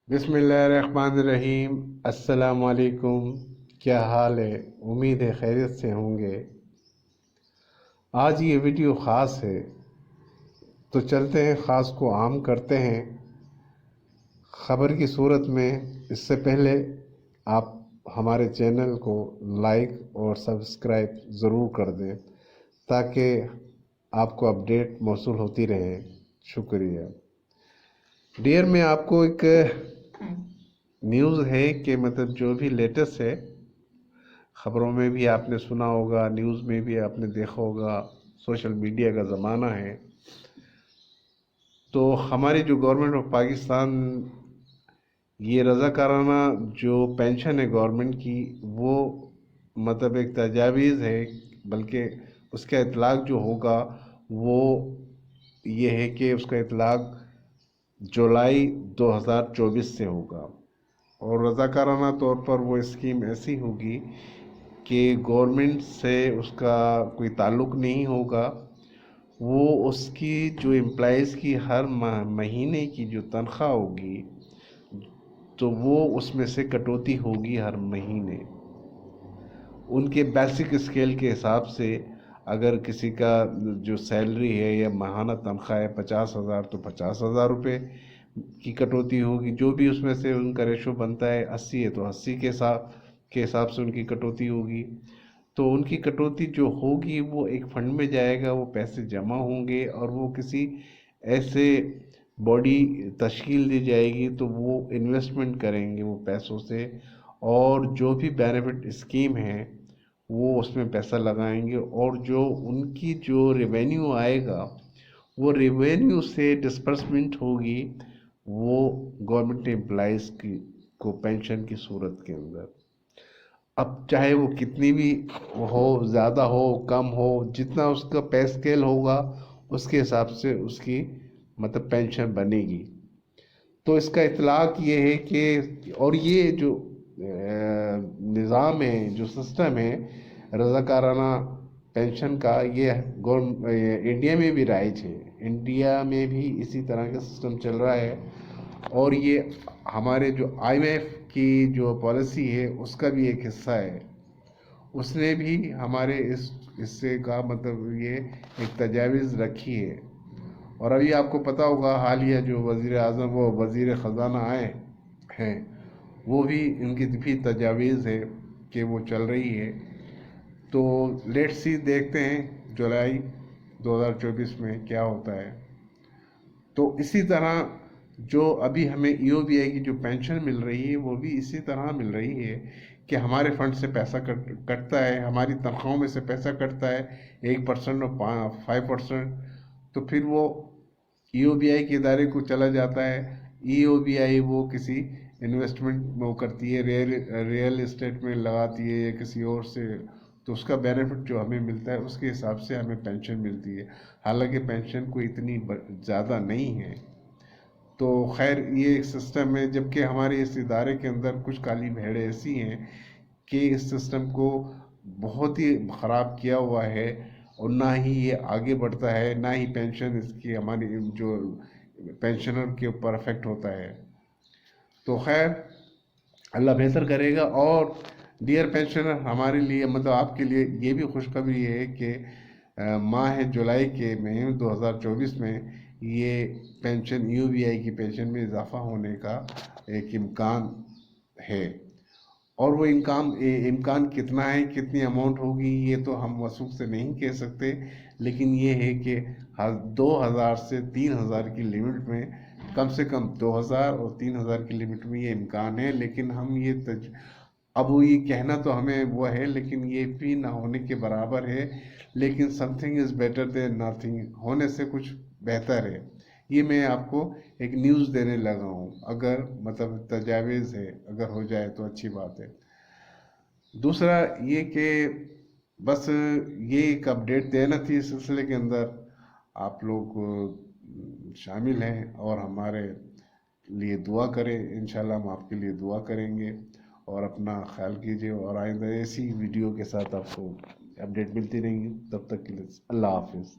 بسم اللہ الرحمن الرحیم۔ السلام علیکم، کیا حال ہے؟ امید ہے خیریت سے ہوں گے۔ آج یہ ویڈیو خاص ہے، تو چلتے ہیں خاص کو عام کرتے ہیں خبر کی صورت میں۔ اس سے پہلے آپ ہمارے چینل کو لائک اور سبسکرائب ضرور کر دیں تاکہ آپ کو اپڈیٹ موصول ہوتی رہے۔ شکریہ۔ ڈیئر، میں آپ کو ایک نیوز ہے کہ جو بھی لیٹسٹ ہے، خبروں میں بھی آپ نے سنا ہوگا، نیوز میں بھی آپ نے دیکھا ہوگا، سوشل میڈیا کا زمانہ ہے۔ تو ہماری جو گورنمنٹ آف پاکستان یہ رضاکارانہ جو پینشن ہے گورنمنٹ کی، وہ ایک تجاویز ہے، بلکہ اس کا اطلاق جو ہوگا وہ یہ ہے کہ اس کا اطلاق جولائی 2024 سے ہوگا، اور رضاکارانہ طور پر وہ اسکیم ایسی ہوگی کہ گورنمنٹ سے اس کا کوئی تعلق نہیں ہوگا۔ وہ اس کی جو امپلائیز کی ہر مہینے کی جو تنخواہ ہوگی تو وہ اس میں سے کٹوتی ہوگی ہر مہینے، ان کے بیسک اسکیل کے حساب سے۔ اگر کسی کا جو سیلری ہے یا ماہانہ تنخواہ ہے 50,000 تو 50,000 روپے کی کٹوتی ہوگی، جو بھی اس میں سے ان کا ریشو بنتا ہے۔ 80 ہے تو 80 کے حساب سے ان کی کٹوتی ہوگی۔ تو ان کی کٹوتی جو ہوگی وہ ایک فنڈ میں جائے گا، وہ پیسے جمع ہوں گے اور وہ کسی ایسے باڈی تشکیل دی جائے گی تو وہ انویسٹمنٹ کریں گے وہ پیسوں سے، اور جو بھی بینیفٹ اسکیم ہے وہ اس میں پیسہ لگائیں گے، اور جو ان کی جو ریونیو آئے گا وہ ریونیو سے ڈسپرسمنٹ ہوگی وہ گورنمنٹ امپلائیز کی کو پینشن کی صورت کے اندر۔ اب چاہے وہ کتنی بھی ہو، زیادہ ہو کم ہو، جتنا اس کا پے اسکیل ہوگا اس کے حساب سے اس کی پینشن بنے گی۔ تو اس کا اطلاق یہ ہے کہ، اور یہ جو نظام ہے، جو سسٹم ہے رضاکارانہ پینشن کا، یہ انڈیا میں بھی رائج ہے۔ انڈیا میں بھی اسی طرح کا سسٹم چل رہا ہے، اور یہ ہمارے جو آئی ایم ایف کی جو پالیسی ہے اس کا بھی ایک حصہ ہے۔ اس نے بھی ہمارے اس حصے کا یہ ایک تجاویز رکھی ہے۔ اور ابھی آپ کو پتا ہوگا حالیہ جو وزیر اعظم و وزیر خزانہ آئے ہیں، وہ بھی ان کی بھی تجاویز ہے کہ وہ چل رہی ہے۔ تو لیٹ سی، دیکھتے ہیں جولائی 2024 میں کیا ہوتا ہے۔ تو اسی طرح جو ابھی ہمیں ای او بی آئی کی جو پینشن مل رہی ہے وہ بھی اسی طرح مل رہی ہے کہ ہمارے فنڈ سے پیسہ کٹتا ہے، ہماری تنخواہوں میں سے پیسہ کٹتا ہے 1% اور 5%، تو پھر وہ ای او بی آئی کے ادارے کو چلا جاتا ہے۔ ای او بی آئی وہ کسی انویسٹمنٹ وہ کرتی ہے، ریئل اسٹیٹ میں لگاتی ہے یا کسی اور سے، تو اس کا بینیفٹ جو ہمیں ملتا ہے اس کے حساب سے ہمیں پینشن ملتی ہے، حالانکہ پینشن کوئی اتنی زیادہ نہیں ہے۔ تو خیر، یہ ایک سسٹم ہے، جبکہ ہمارے اس ادارے کے اندر کچھ کالی بھیڑیں ایسی ہیں کہ اس سسٹم کو بہت ہی خراب کیا ہوا ہے، اور نہ ہی یہ آگے بڑھتا ہے، نہ ہی پینشن اس کی ہماری جو پینشنر کے اوپر افیکٹ ہوتا ہے۔ تو خیر، اللہ بہتر کرے گا۔ اور ڈیئر پینشنر، ہمارے لیے آپ کے لیے یہ بھی خوشخبری ہے کہ ماہ جولائی کے میں 2024 میں یہ پینشن ای او بی آئی کی پینشن میں اضافہ ہونے کا ایک امکان ہے، اور وہ امکان کتنا ہے، کتنی اماؤنٹ ہوگی، یہ تو ہم وثوق سے نہیں کہہ سکتے، لیکن یہ ہے کہ 2,000 سے 3,000 کی لمٹ میں، کم سے کم 2,000 اور 3,000 کی لمٹ میں یہ امکان ہے۔ لیکن ہم اب یہ کہنا تو ہمیں وہ ہے، لیکن یہ بھی نہ ہونے کے برابر ہے، لیکن some thing is better than nothing, ہونے سے کچھ بہتر ہے۔ یہ میں آپ کو ایک نیوز دینے لگا ہوں، اگر تجاویز ہے، اگر ہو جائے تو اچھی بات ہے۔ دوسرا یہ کہ بس یہ ایک اپڈیٹ دینا تھی اس سلسلے کے اندر۔ آپ لوگ شامل ہیں اور ہمارے لیے دعا کریں، انشاءاللہ ہم آپ کے لیے دعا کریں گے، اور اپنا خیال کیجئے، اور آئندہ ایسی ویڈیو کے ساتھ آپ کو اپڈیٹ ملتی رہیں گی۔ تب تک کے لیے اللہ حافظ۔